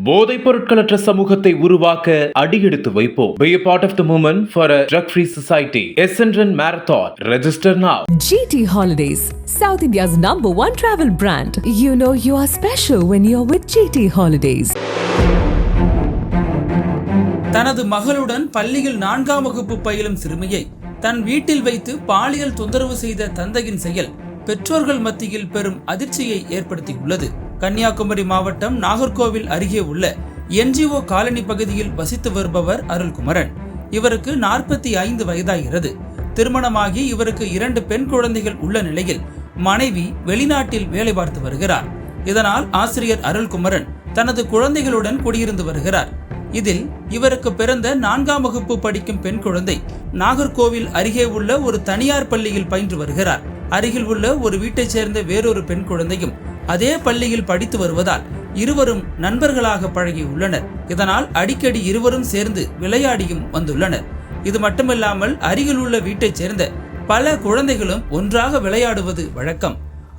போதைப் பொருட்களற்ற சமூகத்தை உருவாக்க அடியெடுத்து வைப்போம். Be a part of the movement for a drug-free society. Essendon Marathon. Register now. GT Holidays, South India's #1 travel brand. You know you are special when you're with GT Holidays. தனது மகளுடன் பள்ளியில் 4ஆம் வகுப்பு பயிலும் சிறுமியை தன் வீட்டில் வைத்து பாலியல் தொந்தரவு செய்த தந்தையின் செயல் பெற்றோர்கள் மத்தியில் பெரும் அதிர்ச்சியை ஏற்படுத்தியுள்ளது. கன்னியாகுமரி மாவட்டம் நாகர்கோவில் அருகே உள்ள NGO காலனி பகுதியில் வசித்து வருபவர் அருள்குமரன். இவருக்கு 45 வயதாகிறது. திருமணமாகி இவருக்கு 2 பெண் குழந்தைகள் உள்ள நிலையில் மனைவி வெளிநாட்டில் வேலை பார்த்து வருகிறார். இதனால் ஆசிரியர் அருள்குமரன் தனது குழந்தைகளுடன் குடியிருந்து வருகிறார். இதில் இவருக்கு பிறந்த 4ஆம் வகுப்பு படிக்கும் பெண் குழந்தை நாகர்கோவில் அருகே உள்ள ஒரு தனியார் பள்ளியில் பயின்று வருகிறார். அருகில் உள்ள ஒரு வீட்டைச் சேர்ந்த வேறொரு பெண் குழந்தையும் அதே பள்ளியில் படித்து வருவதால் இருவரும் நண்பர்களாக பழகியுள்ளனர். இதனால் அடிக்கடி இருவரும் சேர்ந்து விளையாடியும் வந்துள்ளனர். இது மட்டுமில்லாமல் அருகில் உள்ள வீட்டைச் சேர்ந்த பல குழந்தைகளும் ஒன்றாக விளையாடுவது வழக்கம்.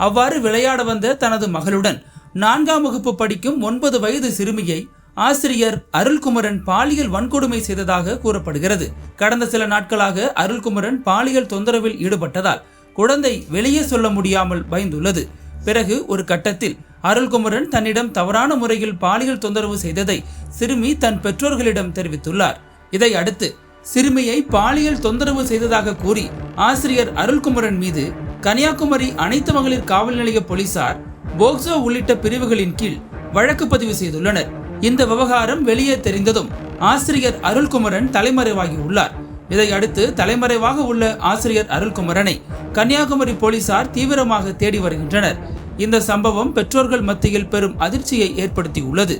அவ்வாறு விளையாட வந்த தனது மகளுடன் 4ஆம் வகுப்பு படிக்கும் 9 வயது சிறுமியை ஆசிரியர் அருள்குமரன் பாலியல் வன்கொடுமை செய்ததாக கூறப்படுகிறது. கடந்த சில நாட்களாக அருள்குமரன் பாலியல் தொந்தரவில் ஈடுபட்டதால் குழந்தை வெளியே சொல்ல முடியாமல் பயந்துள்ளது. பிறகு ஒரு கட்டத்தில் அருள்குமரன் தன்னிடம் தவறான முறையில் பாலியல் தொந்தரவு செய்ததை சிறுமி தன் பெற்றோர்களிடம் தெரிவித்துள்ளார். இதை அடுத்து சிறுமியை பாலியல் தொந்தரவு செய்ததாக கூறி ஆசிரியர் அருள்குமரன் மீது கன்னியாகுமரி அனைத்து மகளிர் காவல் நிலைய போலீசார் போக்சோ உள்ளிட்ட பிரிவுகளின் கீழ் வழக்கு பதிவு செய்துள்ளனர். இந்த விவகாரம் வெளியே தெரிந்ததும் ஆசிரியர் அருள்குமரன் தலைமறைவாகி உள்ளார். இதை அடுத்து தலைமறைவாக உள்ள ஆசிரியர் அருள்குமரனை கன்னியாகுமரி போலீசார் தீவிரமாக தேடி வருகின்றனர். இந்த சம்பவம் பெற்றோர்கள் மத்தியில் பெரும் அதிர்ச்சியை ஏற்படுத்தியுள்ளது.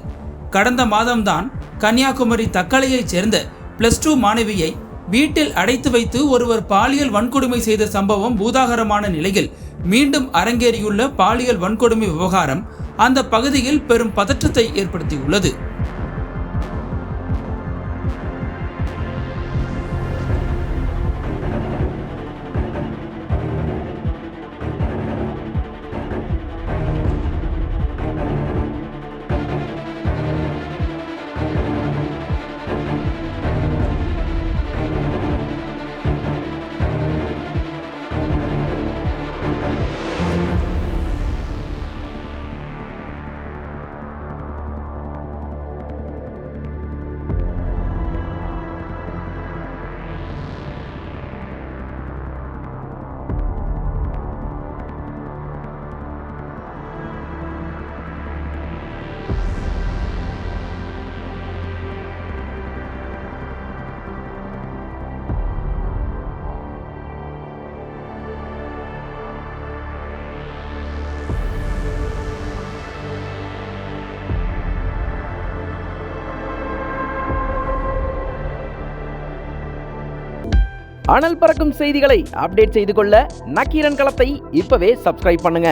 கடந்த மாதம்தான் கன்னியாகுமரி தக்கலையைச் சேர்ந்த +2 மாணவியை வீட்டில் அடைத்து வைத்து ஒருவர் பாலியல் வன்கொடுமை செய்த சம்பவம் பூதாகரமான நிலையில் மீண்டும் அரங்கேறியுள்ள பாலியல் வன்கொடுமை விவகாரம் அந்த பகுதியில் பெரும் பதற்றத்தை ஏற்படுத்தியுள்ளது. அனல் பறக்கும் செய்திகளை அப்டேட் செய்து கொள்ள நக்கீரன் களத்தை இப்பவே சப்ஸ்கிரைப் பண்ணுங்க.